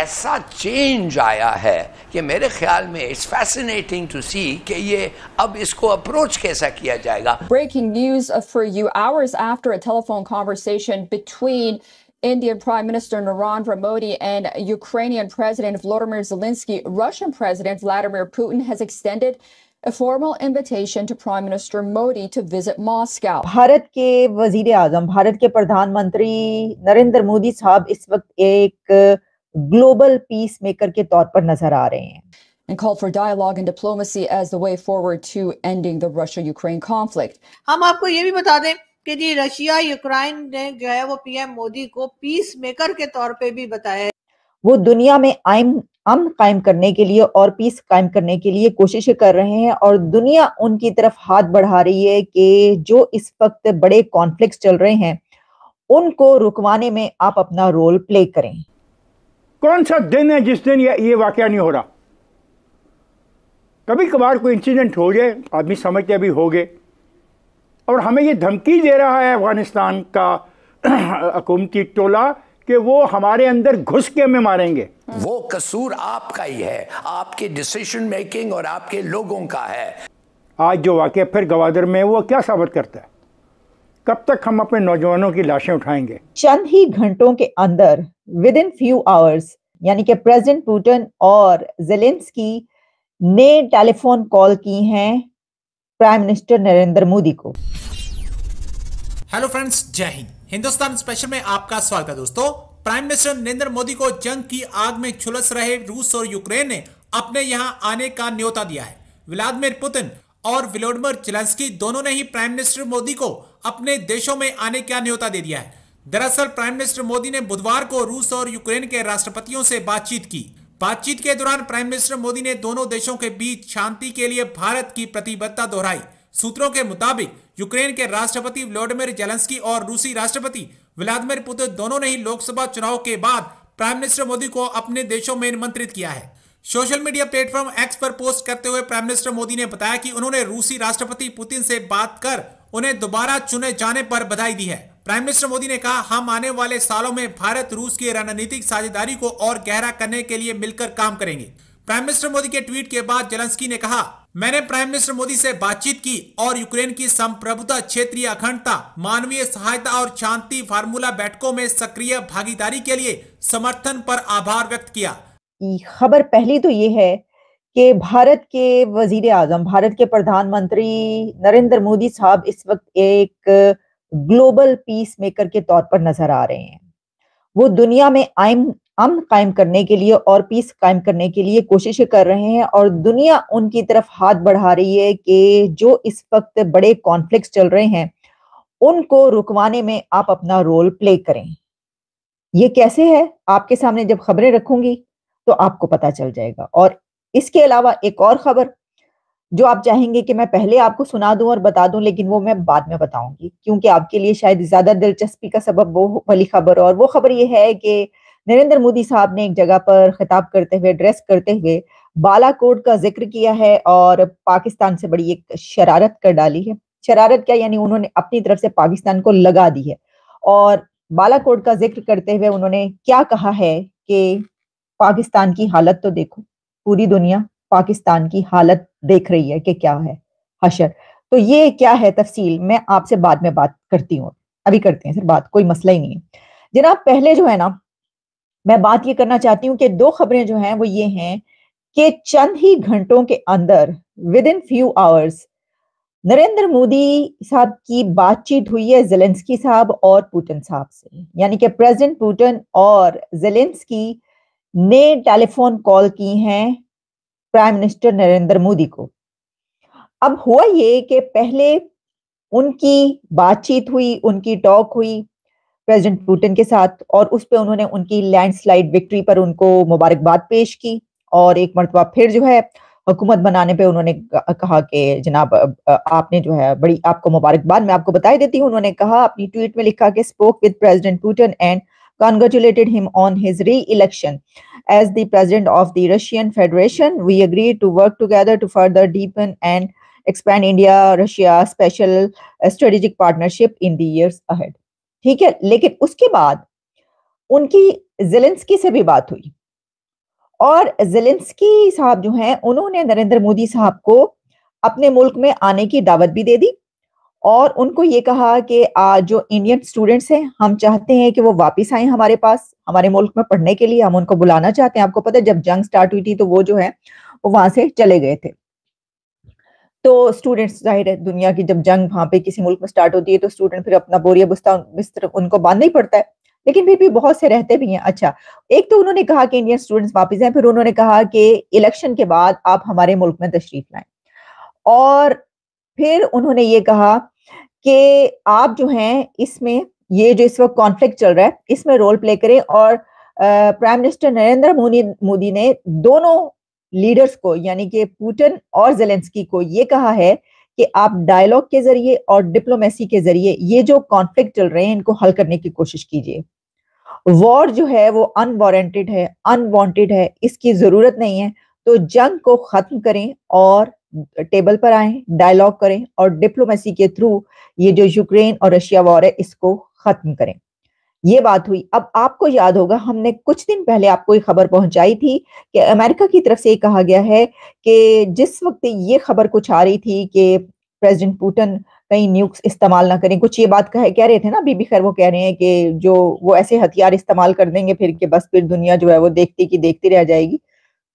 ऐसा चेंज आया है कि मेरे ख्याल में इट्स फैसिनेटिंग टू सी कि ये अब इसको अप्रोच कैसा किया जाएगा। Breaking news for you hours after a telephone conversation between Indian Prime Minister Narendra Modi and Ukrainian President Volodymyr Zelensky, Russian President Vladimir Putin has extended a formal invitation to Prime Minister Modi to visit Moscow. Bharat के वजीर आजम, भारत के प्रधानमंत्री नरेंद्र मोदी साहब इस वक्त एक global peace maker के तौर पर नजर आ रहे हैं And called for dialogue and diplomacy as the way forward to ending the Russia-Ukraine conflict. हम आपको ये भी बता दें कि जी रशिया यूक्रेन ने जो है वो पीएम मोदी को पीस मेकर के तौर पे भी बताया है। वो दुनिया में अमन कायम करने के लिए और पीस कायम करने के लिए कोशिशें कर रहे हैं और दुनिया उनकी तरफ हाथ बढ़ा रही है कि जो इस वक्त बड़े कॉन्फ्लिक्ट्स चल रहे हैं उनको रुकवाने में आप अपना रोल प्ले करें। कौन सा दिन है जिस दिन ये वाकया नहीं हो रहा? कभी कभार कोई इंसिडेंट हो जाए, आदमी समझते अभी हो गए, और हमें ये धमकी दे रहा है अफगानिस्तान का हुकूमती टोला कि वो हमारे अंदर घुस के हमें मारेंगे। वो कसूर आपका ही है, आपके डिसीजन मेकिंग और आपके लोगों का है। आज जो वाकया फिर गवादर में वो क्या साबित करता है? कब तक हम अपने नौजवानों की लाशें उठाएंगे? चंद ही घंटों के अंदर विद इन फ्यू आवर्स, यानी कि प्रेसिडेंट पुतिन और जेलेंस्की ने टेलीफोन कॉल की हैं प्राइम मिनिस्टर नरेंद्र मोदी को। हेलो फ्रेंड्स, जय हिंद। हिंदुस्तान स्पेशल में आपका स्वागत है दोस्तों। प्राइम मिनिस्टर नरेंद्र मोदी को जंग की आग में झुलस रहे रूस और यूक्रेन ने अपने यहां आने का न्योता दिया है। व्लादिमीर पुतिन और वोलोडिमीर जेलेंस्की दोनों ने ही प्राइम मिनिस्टर मोदी को अपने देशों में आने का न्योता दे दिया है। दरअसल प्राइम मिनिस्टर मोदी ने बुधवार को रूस और यूक्रेन के राष्ट्रपतियों से बातचीत की। बातचीत के दौरान प्राइम मिनिस्टर मोदी ने दोनों देशों के बीच शांति के लिए भारत की प्रतिबद्धता दोहराई। सूत्रों के मुताबिक यूक्रेन के राष्ट्रपति वोलोडिमीर जेलेंस्की और रूसी राष्ट्रपति व्लादिमीर पुतिन दोनों ने ही लोकसभा चुनाव के बाद प्राइम मिनिस्टर मोदी को अपने देशों में निमंत्रित किया है। सोशल मीडिया प्लेटफॉर्म एक्स पर पोस्ट करते हुए प्राइम मिनिस्टर मोदी ने बताया कि उन्होंने रूसी राष्ट्रपति पुतिन से बात कर उन्हें दोबारा चुने जाने पर बधाई दी है। प्राइम मिनिस्टर मोदी ने कहा, हम आने वाले सालों में भारत रूस की रणनीतिक साझेदारी को और गहरा करने के लिए मिलकर काम करेंगे। प्राइम मिनिस्टर मोदी के ट्वीट के बाद जेलेंस्की ने कहा, मैंने प्राइम मिनिस्टर मोदी से बातचीत की और यूक्रेन की संप्रभुता, क्षेत्रीय अखंडता, मानवीय सहायता और शांति फार्मूला बैठकों में सक्रिय भागीदारी के लिए समर्थन पर आभार व्यक्त किया। खबर पहली तो ये है कि भारत के वजीर आजम, भारत के प्रधानमंत्री नरेंद्र मोदी साहब इस वक्त एक ग्लोबल पीस मेकर के तौर पर नजर आ रहे हैं। वो दुनिया में अमन कायम करने के लिए और पीस कायम करने के लिए कोशिशें कर रहे हैं और दुनिया उनकी तरफ हाथ बढ़ा रही है कि जो इस वक्त बड़े कॉन्फ्लिक्ट्स चल रहे हैं उनको रुकवाने में आप अपना रोल प्ले करें। ये कैसे है, आपके सामने जब खबरें रखूंगी तो आपको पता चल जाएगा। और इसके अलावा एक और खबर जो आप चाहेंगे कि मैं पहले आपको सुना दूं और बता दूं, लेकिन वो मैं बाद में बताऊंगी क्योंकि आपके लिए शायद ज्यादा दिलचस्पी का सबब वो वाली खबर। और वो खबर ये है कि नरेंद्र मोदी साहब ने एक जगह पर खिताब करते हुए, एड्रेस करते हुए बालाकोट का जिक्र किया है और पाकिस्तान से बड़ी एक शरारत कर डाली है। शरारत क्या, यानी उन्होंने अपनी तरफ से पाकिस्तान को लगा दी है। और बालाकोट का जिक्र करते हुए उन्होंने क्या कहा है कि पाकिस्तान की हालत तो देखो, पूरी दुनिया पाकिस्तान की हालत देख रही है कि क्या है हशर। तो ये क्या है तफसील मैं आपसे बाद में बात करती हूँ, अभी करते हैं सर बात, कोई मसला ही नहीं है जनाब। पहले जो है ना, मैं बात ये करना चाहती हूँ कि दो खबरें जो हैं वो ये हैं कि चंद ही घंटों के अंदर with in few hours Narendra Modi साहब की बातचीत हुई है जेलेंस्की साहब और पुतिन साहब से, यानी कि प्रेसिडेंट पुतिन और जेलेंस्की ने टेलीफोन कॉल की हैं प्राइम मिनिस्टर नरेंद्र मोदी को। अब हुआ ये कि पहले उनकी बातचीत हुई, उनकी टॉक हुई प्रेसिडेंट पुतिन के साथ और उस पे उन्होंने उनकी लैंडस्लाइड विक्ट्री पर उनको मुबारकबाद पेश की और एक मरतबा फिर जो है हुकूमत बनाने पे उन्होंने कहा कि जनाब आपने जो है बड़ी आपको मुबारकबाद। मैं आपको बता देती हूँ, उन्होंने कहा अपनी ट्वीट में लिखा कि spoke with president Putin and congratulated him on his re-election as the president of the Russian Federation. We agreed to work together to further deepen and expand India-Russia special strategic partnership in the years ahead. ठीक है, लेकिन उसके बाद उनकी Zelensky से भी बात हुई और ज़ेलेंस्की साहब जो हैं उन्होंने नरेंद्र मोदी साहब को अपने मुल्क में आने की दावत भी दे दी और उनको ये कहा कि जो इंडियन स्टूडेंट्स हैं हम चाहते हैं कि वो वापस आए हमारे पास, हमारे मुल्क में पढ़ने के लिए, हम उनको बुलाना चाहते हैं। आपको पता है जब जंग स्टार्ट हुई थी तो वो जो है वो वहां से चले गए थे। तो स्टूडेंट्स, जाहिर है दुनिया की जब जंग वहां पे किसी मुल्क में स्टार्ट होती है तो स्टूडेंट फिर अपना बोरिया बिस्तर उनको बांधना ही पड़ता है, लेकिन फिर भी बहुत से रहते भी हैं। अच्छा, एक तो उन्होंने कहा कि इंडियन स्टूडेंट्स वापस आए, फिर उन्होंने कहा कि इलेक्शन के बाद आप हमारे मुल्क में तशरीफ लाएं, और फिर उन्होंने ये कहा कि आप जो हैं इसमें ये जो इस वक्त कॉन्फ्लिक्ट चल रहा है इसमें रोल प्ले करें, और प्राइम मिनिस्टर नरेंद्र मोदी ने दोनों लीडर्स को यानी कि पुतिन और ज़ेलेंस्की को ये कहा है कि आप डायलॉग के जरिए और डिप्लोमेसी के जरिए ये जो कॉन्फ्लिक्ट चल रहे हैं इनको हल करने की कोशिश कीजिए। वॉर जो है वो अनवारंटेड है, अनवांटेड है, इसकी जरूरत नहीं है, तो जंग को खत्म करें और टेबल पर आए, डायलॉग करें और डिप्लोमेसी के थ्रू ये जो यूक्रेन और रशिया वॉर है इसको खत्म करें। ये बात हुई। अब आपको याद होगा हमने कुछ दिन पहले आपको एक खबर पहुंचाई थी कि अमेरिका की तरफ से कहा गया है कि जिस वक्त ये खबर कुछ आ रही थी कि प्रेसिडेंट पुतिन कहीं न्यूक्स इस्तेमाल ना करें, कुछ ये बात कह रहे थे ना बीबी खैर, वो कह रहे हैं कि जो वो ऐसे हथियार इस्तेमाल कर देंगे फिर कि बस फिर दुनिया जो है वो देखती की देखती रह जाएगी।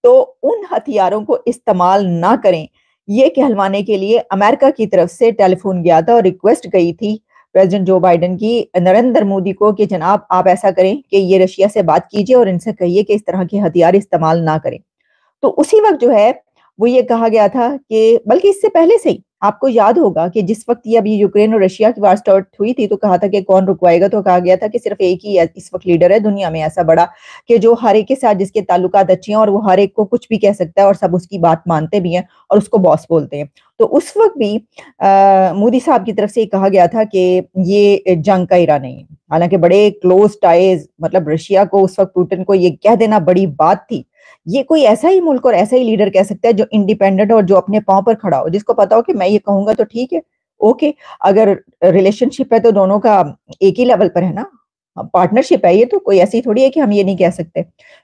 तो उन हथियारों को इस्तेमाल ना करें ये कहलवाने के लिए अमेरिका की तरफ से टेलीफोन गया था और रिक्वेस्ट गई थी प्रेसिडेंट जो बाइडेन की नरेंद्र मोदी को कि जनाब आप ऐसा करें कि ये रशिया से बात कीजिए और इनसे कहिए कि इस तरह के हथियार इस्तेमाल ना करें। तो उसी वक्त जो है वो ये कहा गया था कि बल्कि इससे पहले से ही आपको याद होगा कि जिस वक्त ये अभी यूक्रेन और रशिया की वार स्टार्ट हुई थी तो कहा था कि कौन रुकवाएगा, तो कहा गया था कि सिर्फ एक ही इस वक्त लीडर है दुनिया में ऐसा बड़ा कि जो हर एक के साथ जिसके ताल्लुकात अच्छे हैं और वो हर एक को कुछ भी कह सकता है और सब उसकी बात मानते भी हैं और उसको बॉस बोलते हैं। तो उस वक्त भी मोदी साहब की तरफ से कहा गया था कि ये जंग का इरादा नहीं है। हालांकि बड़े क्लोज टाइज, मतलब रशिया को उस वक्त पुतिन को ये कह देना बड़ी बात थी। ये कोई ऐसा ही मुल्क और ऐसा ही लीडर कह सकता है जो इंडिपेंडेंट और जो अपने पांव पर खड़ा हो, जिसको पता हो कि मैं ये कहूंगा तो ठीक है, ओके। अगर रिलेशनशिप है तो दोनों का एक ही लेवल पर है ना, पार्टनरशिप है, ये तो कोई ऐसी थोड़ी है कि हम ये नहीं कह सकते,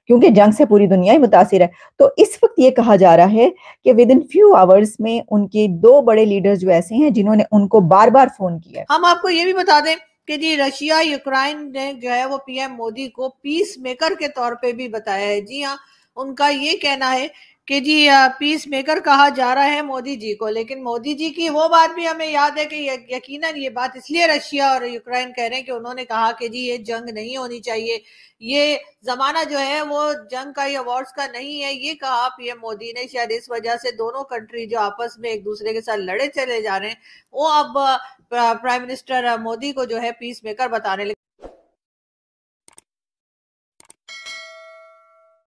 क्योंकि जंग से पूरी दुनिया ही मुतासिर है। तो इस वक्त ये कहा जा रहा है कि विद इन फ्यू आवर्स में उनके दो बड़े लीडर्स जो ऐसे हैं जिन्होंने उनको बार बार फोन किया। हम आपको ये भी बता दें कि जी रशिया यूक्रेन ने जो है वो पीएम मोदी को पीस मेकर के तौर पे भी बताया है। जी हाँ, उनका ये कहना है कि जी पीस मेकर कहा जा रहा है मोदी जी को, लेकिन मोदी जी की वो बात भी हमें याद है कि यकीनन ये बात इसलिए रशिया और यूक्रेन कह रहे हैं कि उन्होंने कहा कि जी ये जंग नहीं होनी चाहिए, ये जमाना जो है वो जंग का या वॉर्स का नहीं है, ये कहा पीएम मोदी ने। शायद इस वजह से दोनों कंट्री जो आपस में एक दूसरे के साथ लड़े चले जा रहे हैं वो अब प्राइम मिनिस्टर मोदी को जो है पीस मेकर बताने लगे।